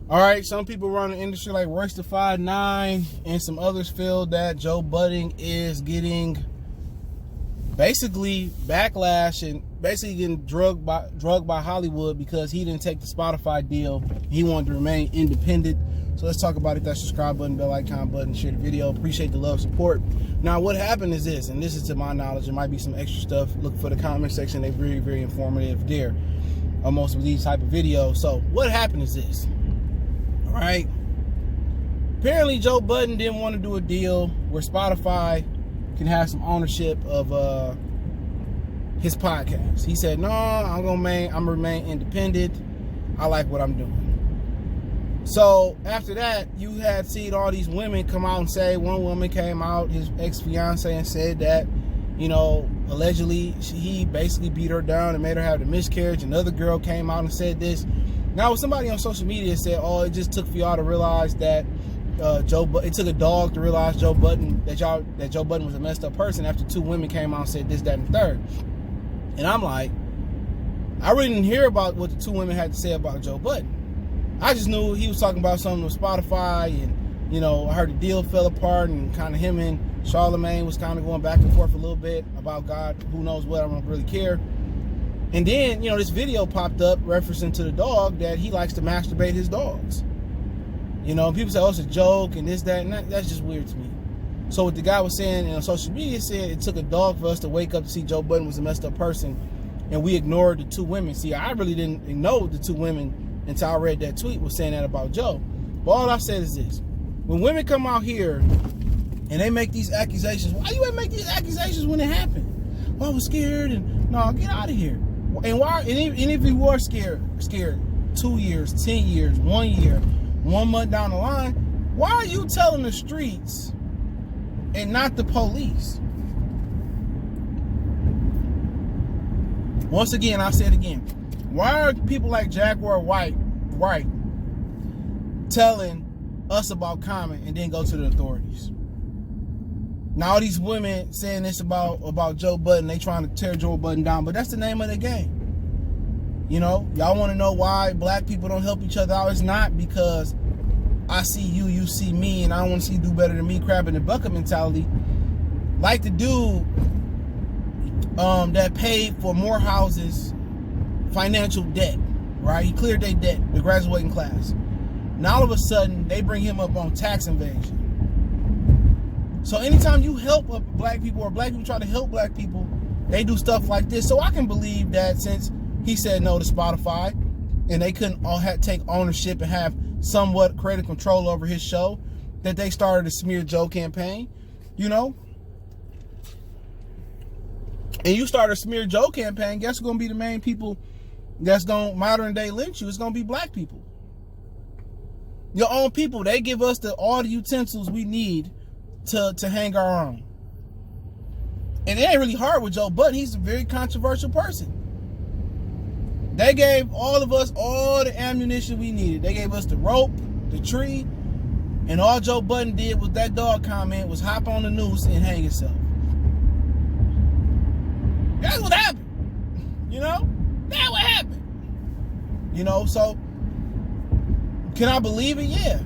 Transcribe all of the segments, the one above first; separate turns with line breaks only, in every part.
All right, some people around the industry like Royce the 5'9" and some others feel that Joe Budden is getting basically backlash and basically getting drugged by Hollywood because he didn't take the Spotify deal. He wanted to remain independent. So let's talk about it. That subscribe button, bell icon button, share the video. Appreciate the love, support. Now, what happened is this, and this is to my knowledge. There might be some extra stuff. Look for the comment section. They're very, very informative there on most of these type of videos. So what happened is this. All right. Apparently, Joe Budden didn't want to do a deal where Spotify can have some ownership of his podcast. He said, no, I'm gonna remain independent. I like what I'm doing. So after that, you had seen all these women come out and say, one woman came out, his ex-fiance, and said that, you know, allegedly he basically beat her down and made her have the miscarriage. Another girl came out and said this. Now, somebody on social media said, oh, it just took for y'all to realize that it took a dog to realize that Joe Budden was a messed up person after two women came out and said this, that, and the third. And I'm like, I really didn't hear about what the two women had to say about Joe Budden. I just knew he was talking about something with Spotify, and, you know, I heard the deal fell apart, and kind of him and Charlemagne was kind of going back and forth a little bit about God, who knows what, I don't really care. And then, you know, this video popped up referencing to the dog that he likes to masturbate his dogs. You know, people say, oh, it's a joke and this, that, and that's just weird to me. So what the guy was saying on social media said it took a dog for us to wake up to see Joe Budden was a messed up person, and we ignored the two women. See, I really didn't know the two women until I read that tweet was saying that about Joe. But all I said is this. When women come out here and they make these accusations, why you ain't make these accusations when it happened? Well, I was scared, and no, get out of here. And why? And if you were scared 2 years, 10 years, 1 year, 1 month down the line, why are you telling the streets and not the police? Once again, I'll say it again. Why are people like Jaguar White telling us about Common and then go to the authorities? Now all these women saying this about Joe Budden, they trying to tear Joe Budden down, but that's the name of the game. You know, y'all want to know why black people don't help each other out? It's not because I see you, you see me, and I don't want to see you do better than me, crab in the bucket mentality. Like the dude that paid for more houses, financial debt, right? He cleared their debt, the graduating class. Now all of a sudden, they bring him up on tax evasion. So anytime you help black people or black people try to help black people, they do stuff like this. So I can believe that since he said no to Spotify and they couldn't all take ownership and have somewhat creative control over his show, that they started a smear Joe campaign, you know? And you start a smear Joe campaign, guess who's going to be the main people that's going to modern day lynch you? It's going to be black people. Your own people, they give us all the utensils we need to hang our own. And it ain't really hard with Joe Budden. He's a very controversial person. They gave all of us all the ammunition we needed. They gave us the rope, the tree, and all Joe Budden did with that dog comment was hop on the noose and hang himself. That's what happened. You know? That's what happened. You know, so can I believe it? Yeah.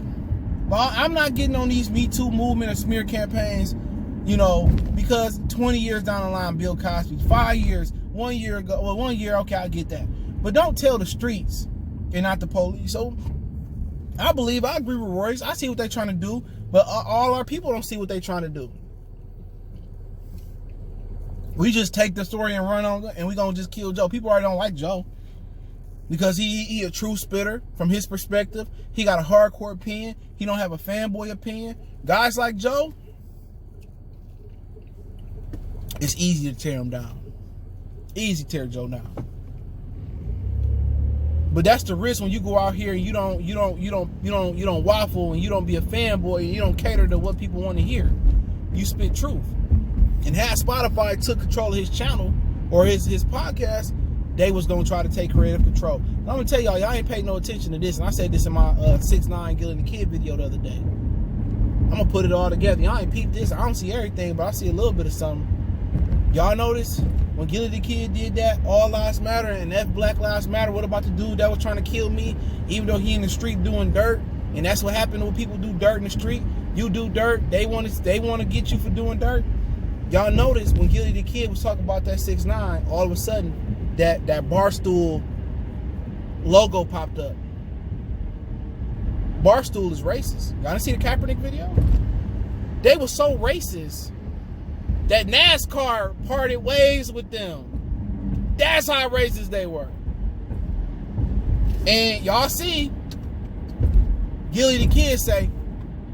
Well, I'm not getting on these Me Too movement or smear campaigns, you know, because 20 years down the line, Bill Cosby, 5 years, 1 year ago, well, 1 year, okay, I get that. But don't tell the streets and not the police. So I agree with Royce. I see what they're trying to do, but all our people don't see what they're trying to do. We just take the story and run on, and we're going to just kill Joe. People already don't like Joe because he a true spitter from his perspective. He got a hardcore opinion. He don't have a fanboy opinion. Guys like Joe, it's easy to tear him down. Easy to tear Joe down. But that's the risk when you go out here and you don't waffle and you don't be a fanboy and you don't cater to what people want to hear. You spit truth. And had Spotify took control of his channel or his podcast, they was gonna try to take creative control. And I'm gonna tell y'all ain't paid no attention to this. And I said this in my 6ix9ine Gilling the Kid video the other day. I'm gonna put it all together. Y'all ain't peeped this. I don't see everything, but I see a little bit of something. Y'all notice when Gilly the Kid did that, all lives matter and F Black Lives Matter. What about the dude that was trying to kill me, even though he in the street doing dirt? And that's what happened when people do dirt in the street. You do dirt, they want to get you for doing dirt. Y'all notice when Gilly the Kid was talking about that 6ix9ine, all of a sudden that Barstool logo popped up. Barstool is racist. Y'all didn't see the Kaepernick video? They were so racist that NASCAR parted ways with them. That's how racist they were. And y'all see Gilly the Kid say,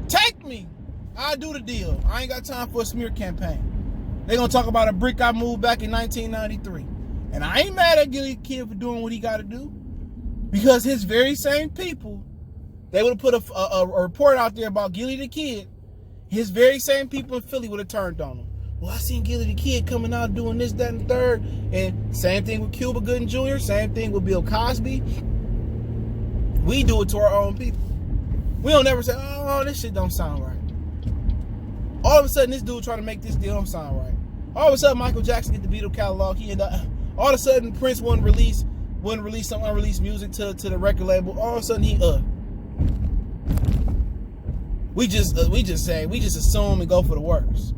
take me. I'll do the deal. I ain't got time for a smear campaign. They gonna talk about a brick I moved back in 1993. And I ain't mad at Gilly the Kid for doing what he gotta do. Because his very same people, they would have put a report out there about Gilly the Kid. His very same people in Philly would have turned on him. Well, I seen Gilly the Kid coming out doing this, that, and the third. And same thing with Cuba Gooding Jr., same thing with Bill Cosby. We do it to our own people. We don't never say, oh, this shit don't sound right. All of a sudden, this dude trying to make this deal don't sound right. All of a sudden, Michael Jackson get the Beatle catalog. He ended up, all of a sudden, Prince wouldn't release some unreleased music to the record label. All of a sudden, we just assume and go for the worst.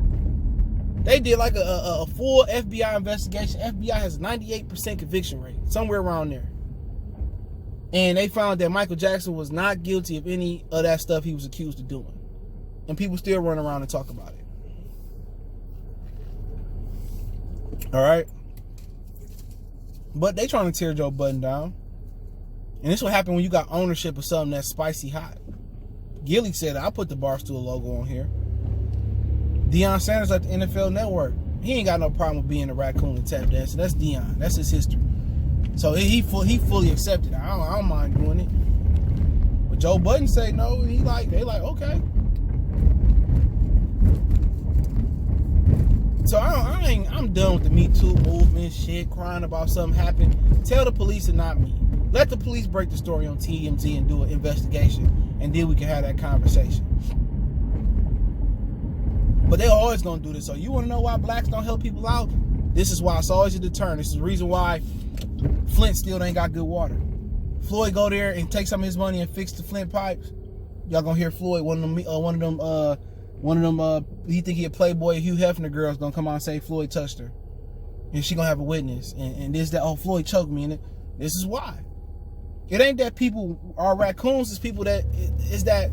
They did like a full FBI investigation. FBI has a 98% conviction rate, somewhere around there. And they found that Michael Jackson was not guilty of any of that stuff he was accused of doing. And people still run around and talk about it. All right? But they trying to tear Joe Budden down. And this will happen when you got ownership of something that's spicy hot. Gilly said, I put the Barstool logo on here. Deion Sanders at the NFL Network. He ain't got no problem with being a raccoon and tap dancing. That's Deion. That's his history. So he fully accepted it. I don't mind doing it. But Joe Budden say no. They like, okay. So I'm done with the Me Too movement shit, crying about something happened. Tell the police and not me. Let the police break the story on TMZ and do an investigation, and then we can have that conversation. But they're always gonna do this. So you wanna know why blacks don't help people out? This is why it's always a deterrent. This is the reason why Flint still ain't got good water. Floyd go there and take some of his money and fix the Flint pipes. Y'all gonna hear Floyd, one of them, he think he a Playboy Hugh Hefner girl's gonna come out and say Floyd touched her. And she gonna have a witness. And this, that, oh, Floyd choked me in it. This is why. It ain't that people are raccoons, it's people that, it's that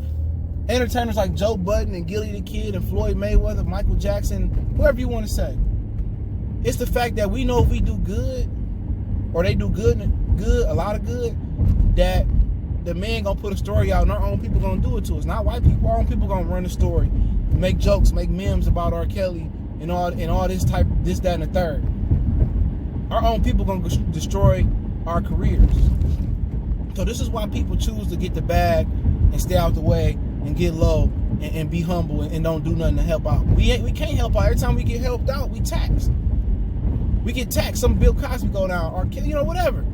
entertainers like Joe Budden and Gilly the Kid and Floyd Mayweather, Michael Jackson, whoever you want to say. It's the fact that we know if we do good, or they do good, a lot of good, that the man gonna put a story out and our own people gonna do it to us. Not white people, our own people gonna run the story, make jokes, make memes about R. Kelly and all this type, this, that, and the third. Our own people gonna destroy our careers. So this is why people choose to get the bag and stay out the way and get low and be humble and don't do nothing to help out. We can't help out. Every time we get helped out, we taxed. We get taxed. Some Bill Cosby go down, or you know, whatever.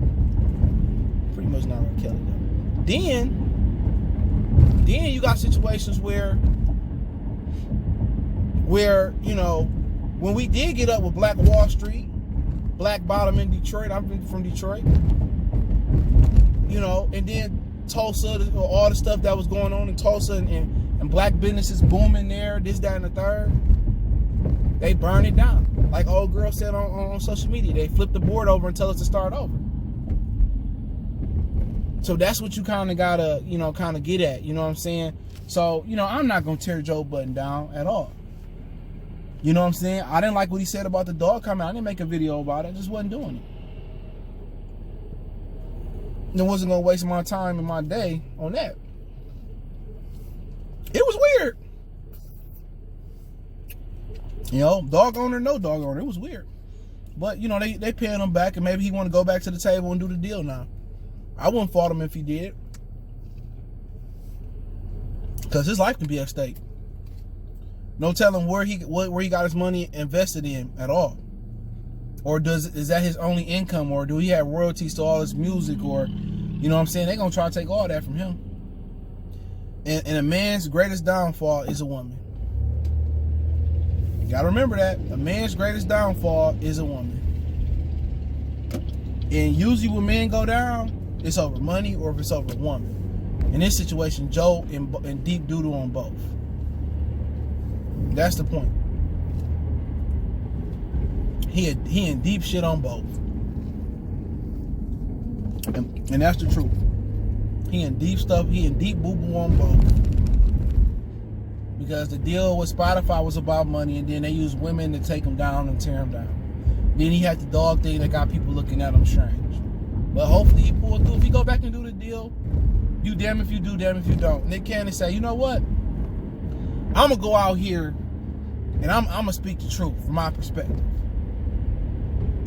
Pretty much not R. Kelly though. Then you got situations where you know, when we did get up with Black Wall Street, Black Bottom in Detroit. I've been from Detroit. You know, and then Tulsa, all the stuff that was going on in Tulsa and black businesses booming there, this, that, and the third. They burn it down. Like old girl said on social media, they flip the board over and tell us to start over. So that's what you kind of gotta, you know, kind of get at, you know what I'm saying? So, you know, I'm not gonna tear Joe Budden down at all. You know what I'm saying? I didn't like what he said about the dog comment. I didn't make a video about it. I just wasn't doing it. I wasn't gonna waste my time and my day on that. It was weird. You know, dog owner, no dog owner. It was weird. But, you know, they paying him back, and maybe he want to go back to the table and do the deal now. I wouldn't fault him if he did. Because his life can be at stake. No telling where he got his money invested in at all. Or is that his only income? Or do he have royalties to all his music? Or, you know what I'm saying? They're going to try to take all that from him. And a man's greatest downfall is a woman. You got to remember that. A man's greatest downfall is a woman. And usually when men go down, it's over money or if it's over a woman. In this situation, Joe in deep doo-doo on both. That's the point. He in deep shit on both. And that's the truth. He in deep stuff. He in deep boo-boo on both. Because the deal with Spotify was about money, and then they used women to take him down and tear him down. Then he had the dog thing that got people looking at him strange. But hopefully he pulled through. If he go back and do the deal, you damn if you do, damn if you don't. Nick Cannon say, you know what? I'm going to go out here and I'm going to speak the truth from my perspective.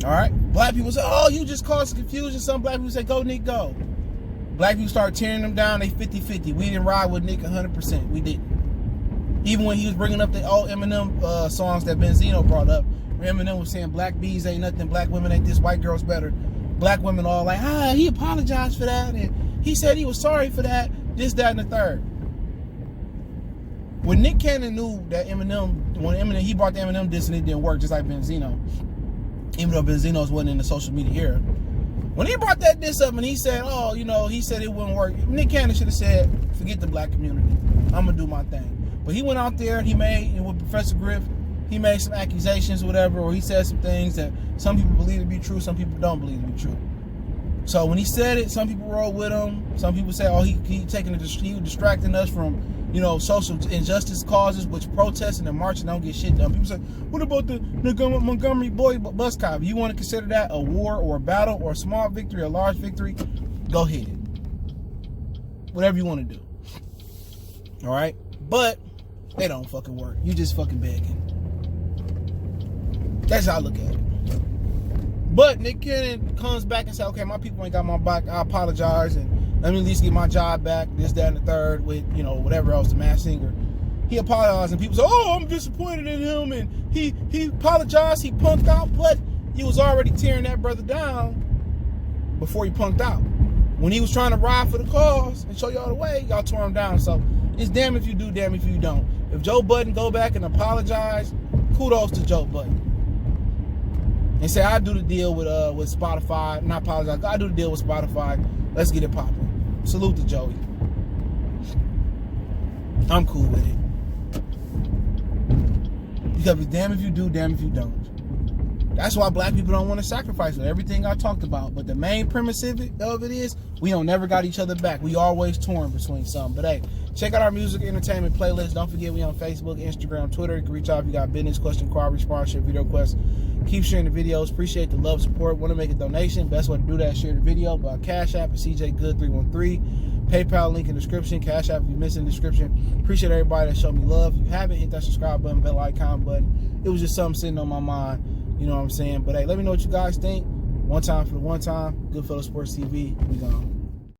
All right? Black people say, oh, you just caused confusion. Some black people say, go, Nick, go. Black people start tearing them down. They 50-50. We didn't ride with Nick 100%. We didn't. Even when he was bringing up the old Eminem songs that Benzino brought up, where Eminem was saying black bees ain't nothing, black women ain't this, white girls better. Black women all like, he apologized for that, and he said he was sorry for that, this, that, and the third. When Nick Cannon knew that when he brought the Eminem diss and it didn't work, just like Benzino, even though Benzino's wasn't in the social media era, when he brought that diss up and he said, he said it wouldn't work, Nick Cannon should have said, forget the black community, I'm going to do my thing. But he went out there, he made, with Professor Griff, he made some accusations, whatever, or he said some things that some people believe to be true, some people don't believe to be true. So when he said it, some people rolled with him. Some people say, he was distracting us from, social injustice causes, which protesting and marching don't get shit done. People say, what about the Montgomery boy bus cop? You want to consider that a war or a battle or a small victory, a large victory? Go ahead. Whatever you want to do. All right? But they don't fucking work. You just fucking begging. That's how I look at it. But Nick Cannon comes back and says, okay, my people ain't got my back. I apologize, and let me at least get my job back, this, that, and the third, with, whatever else, the Masked Singer. He apologized, and people say, I'm disappointed in him, and he apologized, he punked out, but he was already tearing that brother down before he punked out. When he was trying to ride for the cause and show y'all the way, y'all tore him down. So it's damn if you do, damn if you don't. If Joe Budden go back and apologize, kudos to Joe Budden. And say, I do the deal with Spotify. Not apologize. I do the deal with Spotify. Let's get it popping. Salute to Joey. I'm cool with it. Because it's damn if you do, damn if you don't. That's why black people don't want to sacrifice with everything I talked about. But the main premise of it is we don't never got each other back. We always torn between some. But hey, check out our music entertainment playlist. Don't forget we on Facebook, Instagram, Twitter. You can reach out if you got business, question, query, sponsorship, video requests. Keep sharing the videos. Appreciate the love, support. Want to make a donation? Best way to do that, share the video by Cash App at CJGood313. PayPal link in the description. Cash App if you missed in the description. Appreciate everybody that showed me love. If you haven't, hit that subscribe button, bell icon button. It was just something sitting on my mind. You know what I'm saying? But hey, let me know what you guys think. One time for the one time. Goodfellas Sports TV. We gone.